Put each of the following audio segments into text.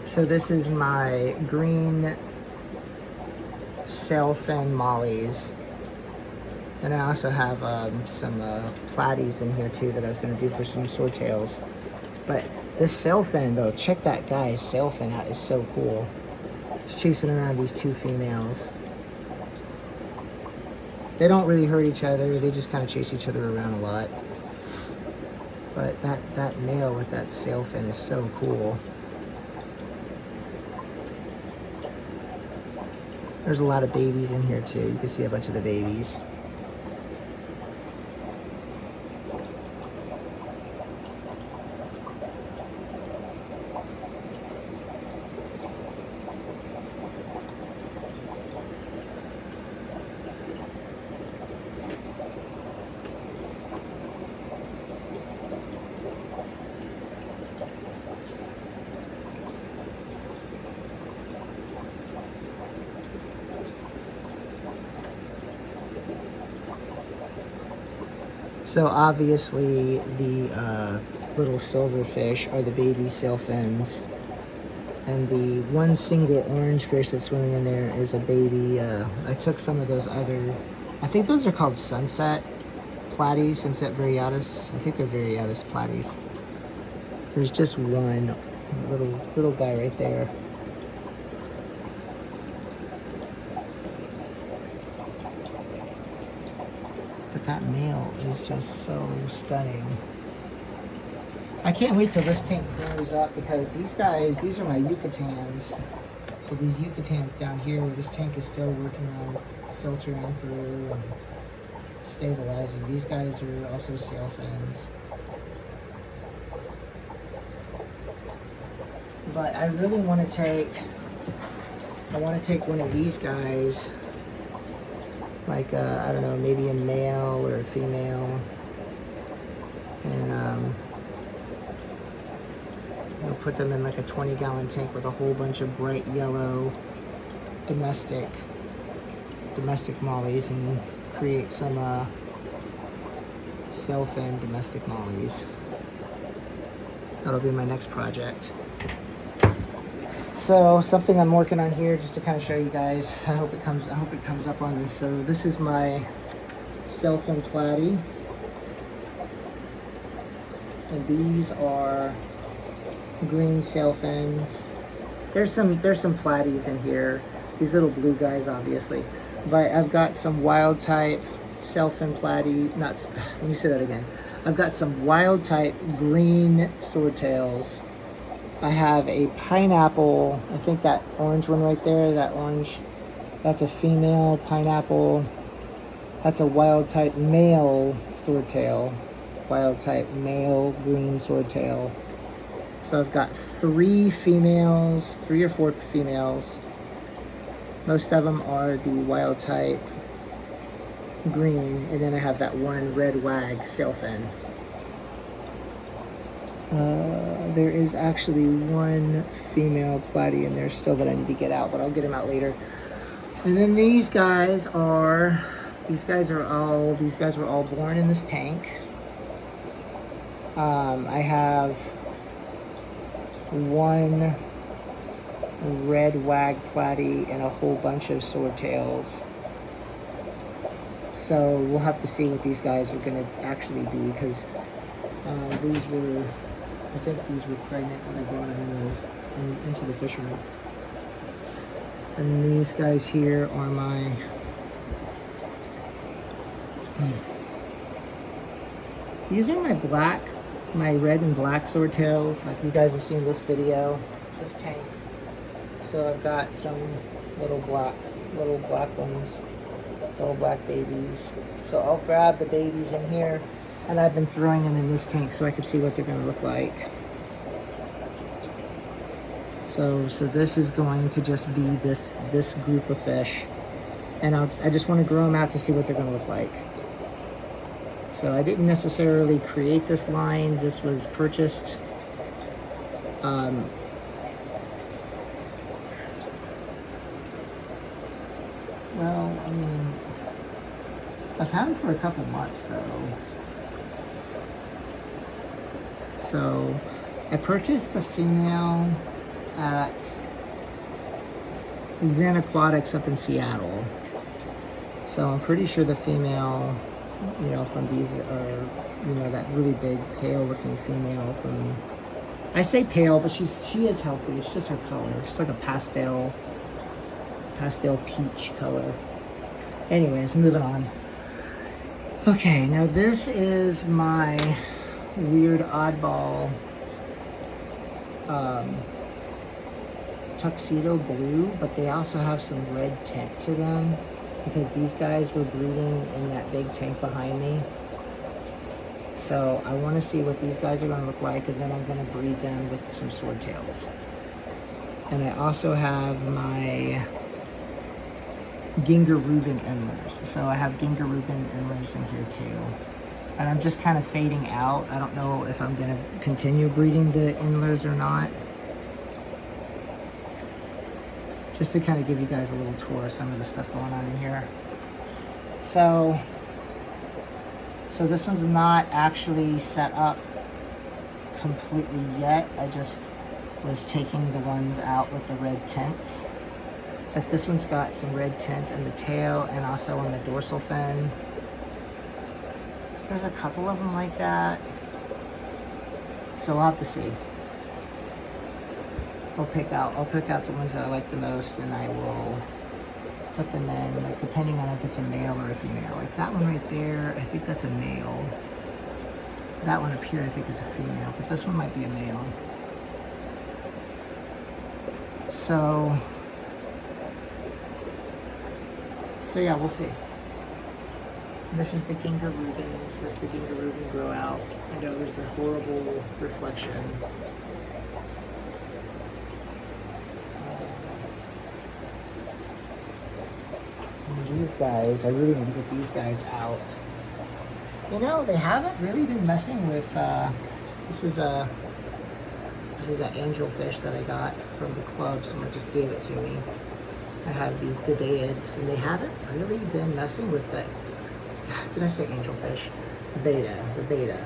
So this is my green sailfin mollies. And I also have some platies in here too that I was going to do for some swordtails. But this sailfin though, check that guy's sailfin out, is so cool. He's chasing around these two females. They don't really hurt each other, they just kind of chase each other around a lot. But that male with that sailfin is so cool. There's a lot of babies in here too. You can see a bunch of the babies. So obviously the little silverfish are the baby sailfins, and the one single orange fish that's swimming in there is a baby. I took some of those other, I think those are called sunset platies, sunset variatus. I think they're variatus platies. There's just one little guy right there. But that male is just so stunning. I can't wait till this tank grows up because these guys, these are my Yucatans. So these Yucatans down here, this tank is still working on filtering through and stabilizing. These guys are also sailfins. But I really want to take one of these guys, like I don't know, maybe a male or a female, and I'll put them in like a 20-gallon tank with a whole bunch of bright yellow domestic mollies and create some sailfin domestic mollies. That'll be my next project. So something I'm working on here just to kind of show you guys. I hope it comes up on this. So this is my sailfin platy, and these are green sailfins. There's some platies in here. These little blue guys, obviously, but I've got some wild type sailfin platy. Let me say that again. I've got some wild type green swordtails. I have a pineapple. I think that orange one right there, that orange, that's a female pineapple. That's a wild type male swordtail. Wild type male green swordtail. So I've got three or four females. Most of them are the wild type green, and then I have that one red wag sailfin. There is actually one female platy in there still that I need to get out, but I'll get him out later. And then these guys were all born in this tank. I have one red wag platy and a whole bunch of swordtails. So we'll have to see what these guys are going to actually be, because I think these were pregnant when I brought them into the fishery. And these guys here are these are my red and black swordtails. Like you guys have seen this video, this tank. So I've got some little black ones, little black babies. So I'll grab the babies in here, and I've been throwing them in this tank so I can see what they're going to look like. So this is going to just be this group of fish, and I just want to grow them out to see what they're going to look like. So I didn't necessarily create this line. This was purchased. Well, I mean, I've had them for a couple months though. So I purchased the female at Zen Aquatics up in Seattle. So I'm pretty sure the female, you know, from these are, you know, that really big pale looking female from, I say pale, but she is healthy. It's just her color. It's like a pastel peach color. Anyways, moving on. Okay, now this is my weird oddball tuxedo blue, but they also have some red tint to them because these guys were breeding in that big tank behind me. So I want to see what these guys are going to look like, and then I'm going to breed them with some swordtails. And I also have my Ginger Rubin Endlers. So I have Ginger Rubin Endlers in here too. And I'm just kind of fading out. I don't know if I'm going to continue breeding the Endlers or not. Just to kind of give you guys a little tour of some of the stuff going on in here. So this one's not actually set up completely yet. I just was taking the ones out with the red tints. But this one's got some red tint in the tail and also on the dorsal fin. There's a couple of them like that. So I'll have to see. I'll pick out the ones that I like the most, and I will put them in, like, depending on if it's a male or a female. Like that one right there, I think that's a male. That one up here I think is a female, but this one might be a male. So yeah, we'll see. This is the Ginger Rubin. This is the Ginger Rubin grow out. I know there's a horrible reflection. These guys, I really need to get these guys out. You know, they haven't really been messing with, this is that angelfish that I got from the club. Someone just gave it to me. I have these Godaids, and they haven't really been messing with that. Did I say angelfish? The beta.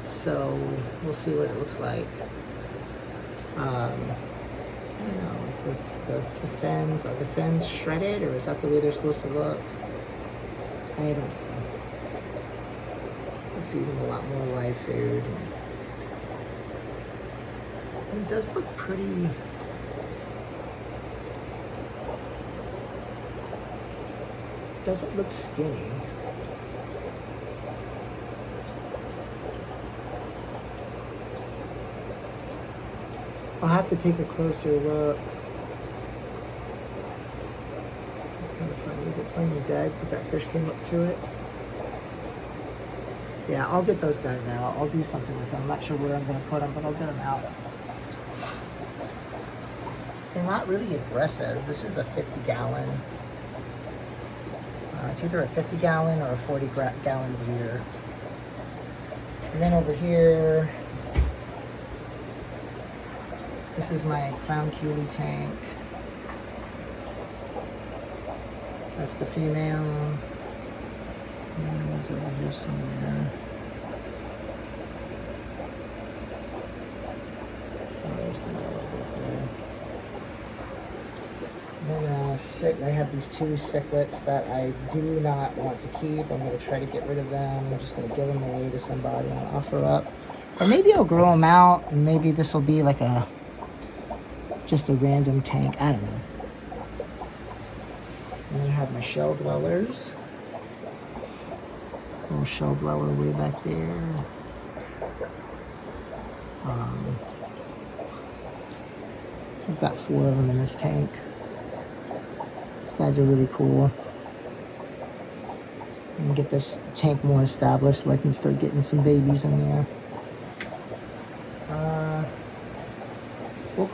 So we'll see what it looks like. I don't know, the fins, are the fins shredded, or is that the way they're supposed to look? I don't know. They're feeding a lot more live food. And it does look pretty. Doesn't look skinny. I'll have to take a closer look. It's kind of funny. Is it plainly dead because that fish came up to it? Yeah, I'll get those guys out. I'll do something with them. I'm not sure where I'm going to put them, but I'll get them out. They're not really aggressive. This is a 50-gallon. It's either a 50-gallon or a 40-gallon breeder. And then over here, this is my Clown Keeley tank. That's the female. And it's over here somewhere. Oh, there's the male over there. Then I have these two cichlids that I do not want to keep. I'm going to try to get rid of them. I'm just going to give them away to somebody and offer up. Or maybe I'll grow them out, and maybe this will be like just a random tank. I don't know. And then I have my shell dwellers. Little shell dweller way back there. I've got 4 of them in this tank. These guys are really cool. And get this tank more established so I can start getting some babies in there. We'll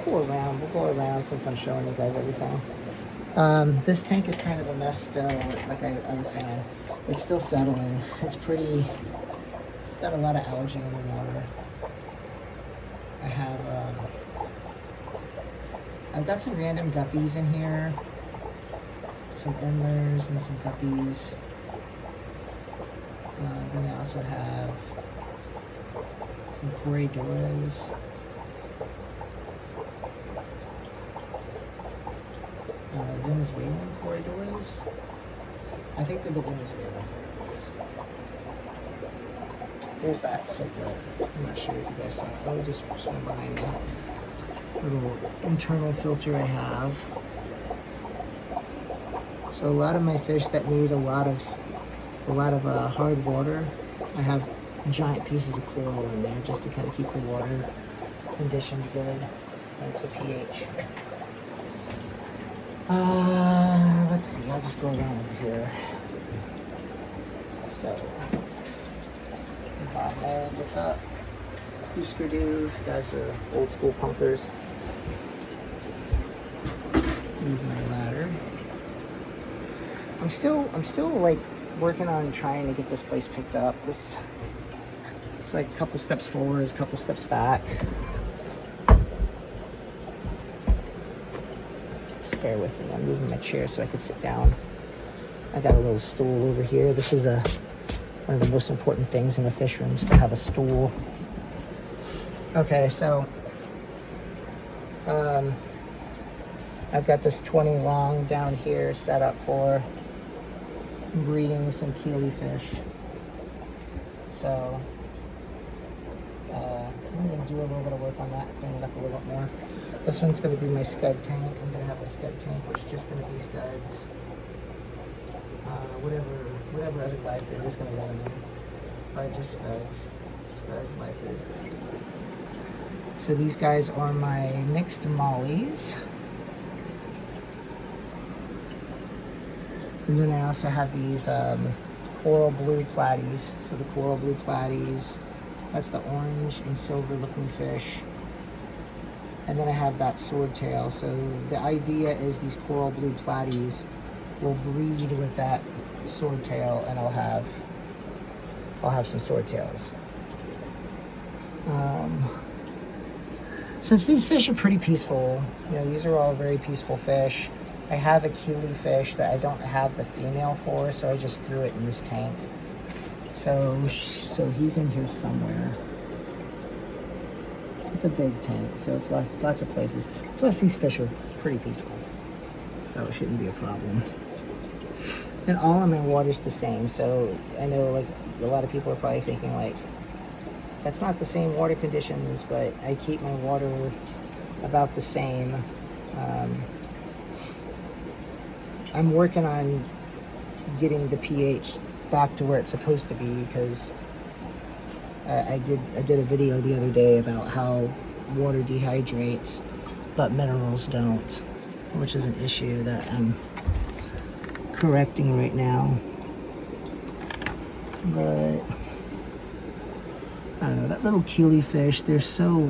go around since I'm showing you guys everything. This tank is kind of a mess still, like I was saying. It's still settling. It's got a lot of algae in the water. I've got some random guppies in here. Some endlers and some guppies. Then I also have some corydoras. Venezuelan corridors. I think they're the Venezuelan corridors. Here's that ciplet. I'm not sure if you guys saw it. Let me just swim behind the little internal filter I have. So a lot of my fish that need a lot of hard water, I have giant pieces of coral in there just to kind of keep the water conditioned good, like the pH. Let's see, I'll just go around over here. So, Bob Mold, what's up? Husker Du, you guys are old school punkers. Use my ladder. I'm still like working on trying to get this place picked up. It's like a couple steps forward, a couple steps back. Just bear with me. I'm moving my chair so I can sit down. I got a little stool over here. This is one of the most important things in a fish room is to have a stool. Okay, so I've got this 20 long down here set up for breeding some keely fish. So I'm going to do a little bit of work on that, clean it up a little bit more. This one's going to be my scud tank. I'm going to have a scud tank, which is just going to be scuds. Whatever other life food is going to go in there. But just scuds. Scuds, life food. So these guys are my mixed mollies. And then I also have these coral blue platies. So the coral blue platies, that's the orange and silver looking fish. And then I have that swordtail. So the idea is these coral blue platies will breed with that swordtail, and I'll have some swordtails. Since these fish are pretty peaceful, you know, these are all very peaceful fish. I have a keely fish that I don't have the female for, so I just threw it in this tank. So he's in here somewhere. It's a big tank, so it's lots of places. Plus these fish are pretty peaceful, so it shouldn't be a problem. And all of my water's the same, so I know like a lot of people are probably thinking like, that's not the same water conditions, but I keep my water about the same. I'm working on getting the pH back to where it's supposed to be, because I did a video the other day about how water dehydrates, but minerals don't, which is an issue that I'm correcting right now. But I don't know, that little keely fish, they're so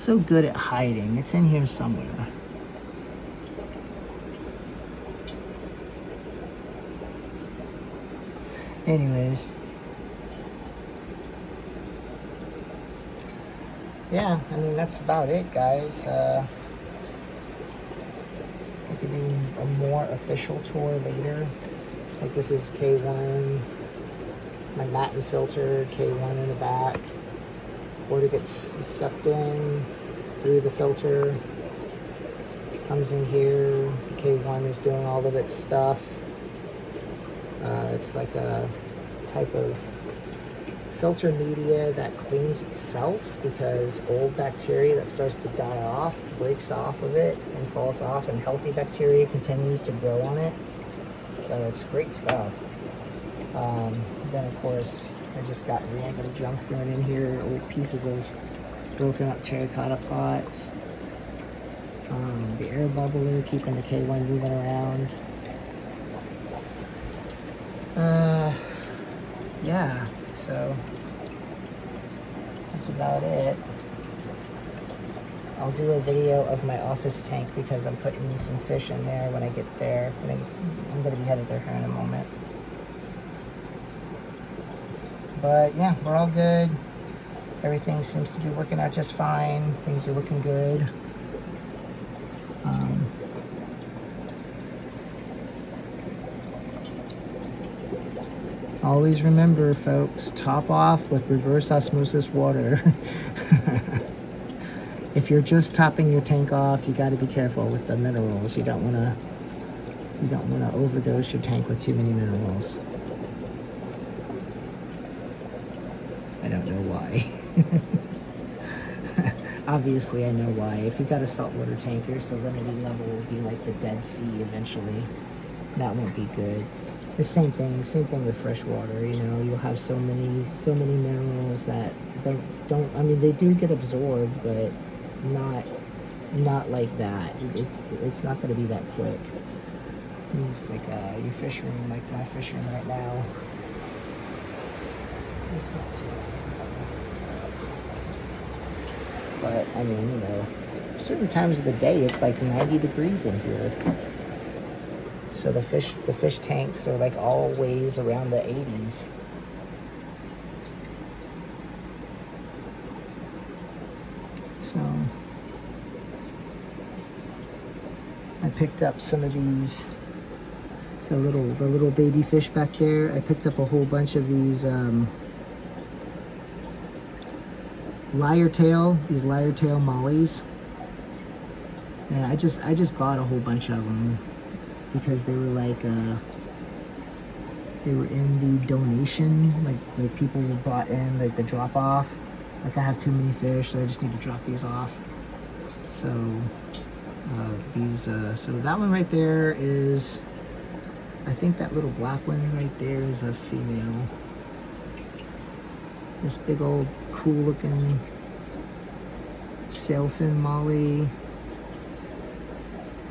good at hiding. It's in here somewhere. Anyways, yeah, I mean, that's about it, guys. I could do a more official tour later. Like, this is K1, my matin filter, K1 in the back. Water gets sucked in through the filter, comes in here. The K1 is doing all of its stuff. It's like a type of filter media that cleans itself, because old bacteria that starts to die off breaks off of it and falls off, and healthy bacteria continues to grow on it. So it's great stuff. Then of course I just got random junk thrown in here, old pieces of broken up terracotta pots. The air bubbler keeping the K1 moving around. Yeah, so that's about it. I'll do a video of my office tank, because I'm putting some fish in there when I get there. I'm going to be headed there here in a moment. But yeah, we're all good. Everything seems to be working out just fine. Things are looking good. Always remember, folks, top off with reverse osmosis water. if you're just topping your tank off, you got to be careful with the minerals. You don't want to overdose your tank with too many minerals. I don't know why. Obviously, I know why. If you've got a saltwater tank, your salinity level will be like the Dead Sea eventually. That won't be good. The same thing with fresh water. You know, you'll have so many minerals that don't. I mean, they do get absorbed, but not like that. It's not going to be that quick. It's like your fish room, like my fish room right now. It's not too bad. But I mean, you know, certain times of the day it's like 90 degrees in here. So the fish tanks are like always around the 80s. So I picked up some of these. The little baby fish back there. I picked up a whole bunch of these lyre tail mollies. Yeah, I just bought a whole bunch of them because they were like they were in the donation, like people brought in like the drop off. Like I have too many fish, so I just need to drop these off. So so that one right there is, I think that little black one right there is a female. This big old cool looking sailfin molly,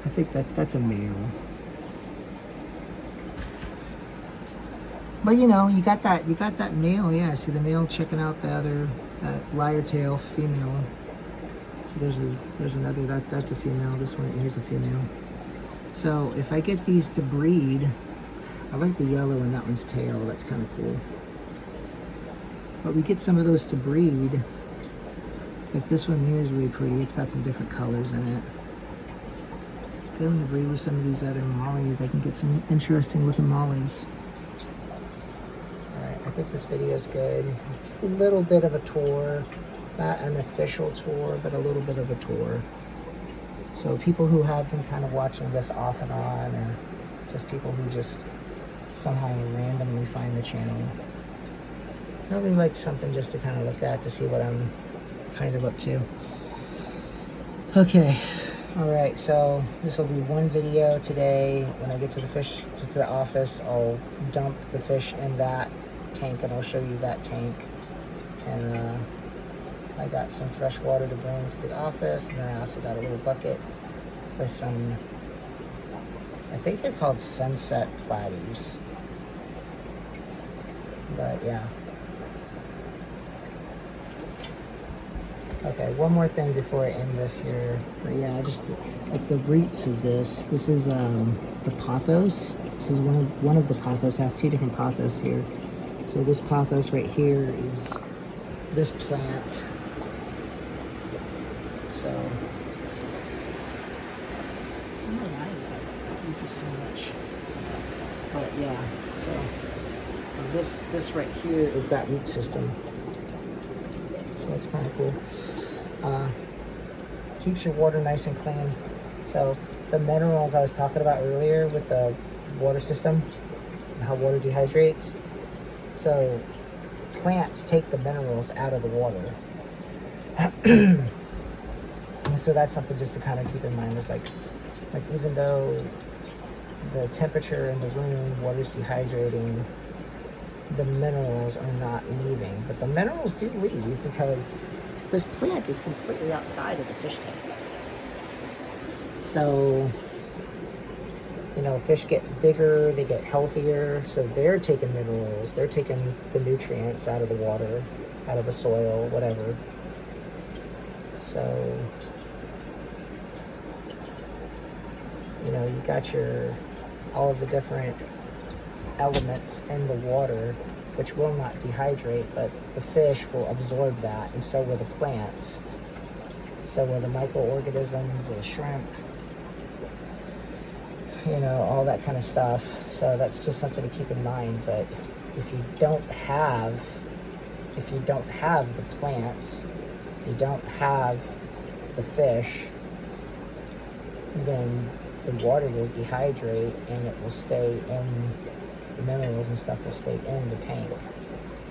I think that's a male. But you know, you got that male, yeah. See the male checking out the other, that lyre tail female. So there's another, that's a female. This one here's a female. So if I get these to breed, I like the yellow in that one's tail. That's kind of cool. But we get some of those to breed. Like this one here is really pretty. It's got some different colors in it. Get them to breed with some of these other mollies. I can get some interesting looking mollies. Alright, I think this video is good. It's a little bit of a tour. Not an official tour, but a little bit of a tour. So people who have been kind of watching this off and on, or just people who just somehow randomly find the channel, probably like something just to kind of look at to see what I'm kind of up to. Okay, all right, so this will be one video today. When I get to the office, I'll dump the fish in that tank and I'll show you that tank. And I got some fresh water to bring to the office, and then I also got a little bucket with some, I think they're called sunset platies. But yeah. Okay, one more thing before I end this here. But yeah, I just like the roots of this. This is the pothos. This is one of the pothos. I have two different pothos here. So this pothos right here is this plant. So I don't know why it's like so much. But yeah, so this right here is that root system. So it's kind of cool. Keeps your water nice and clean. So the minerals I was talking about earlier with the water system, and how water dehydrates. So plants take the minerals out of the water. So that's something just to kind of keep in mind. Is like even though the temperature in the room, water's dehydrating, the minerals are not leaving. But the minerals do leave because this plant is completely outside of the fish tank. So, you know, fish get bigger, they get healthier, so they're taking minerals, they're taking the nutrients out of the water, out of the soil, whatever. So, you know, you got all of the different elements in the water, which will not dehydrate, but the fish will absorb that, and so will the plants, so will the microorganisms, the shrimp, you know, all that kind of stuff. So that's just something to keep in mind. But if you don't have the plants, you don't have the fish, then the water will dehydrate and it will stay in, the minerals and stuff will stay in the tank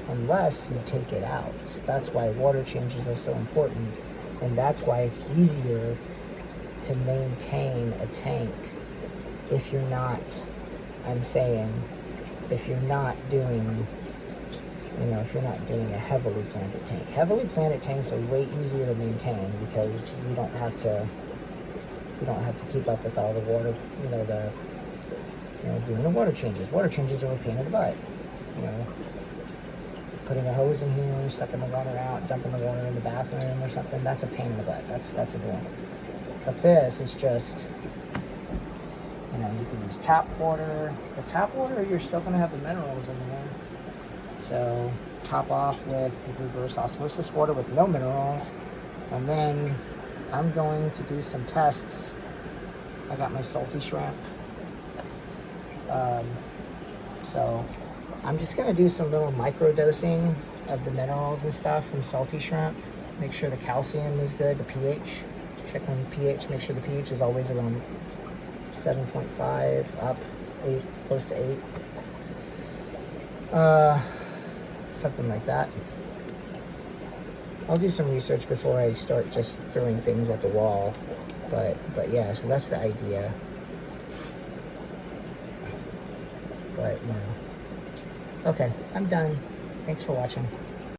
unless you take it out. That's why water changes are so important, and that's why it's easier to maintain a tank if you're not, I'm saying, if you're not doing, if you're not doing a heavily planted tank. Heavily planted tanks are way easier to maintain because you don't have to keep up with all the water, doing the water changes. Water changes are a pain in the butt. Putting a hose in here, sucking the water out, dumping the water in the bathroom or something, that's a pain in the butt. That's annoying. But this is just, you can use tap water. The tap water, you're still going to have the minerals in there. So top off with reverse osmosis water with no minerals. And then I'm going to do some tests. I got my salty shrimp. So I'm just going to do some little micro dosing of the minerals and stuff from salty shrimp. Make sure the calcium is good, the pH. Check on the pH, make sure the pH is always around 7.5 up, 8, close to 8. Something like that. I'll do some research before I start just throwing things at the wall. But yeah, so that's the idea. But, okay, I'm done. Thanks for watching.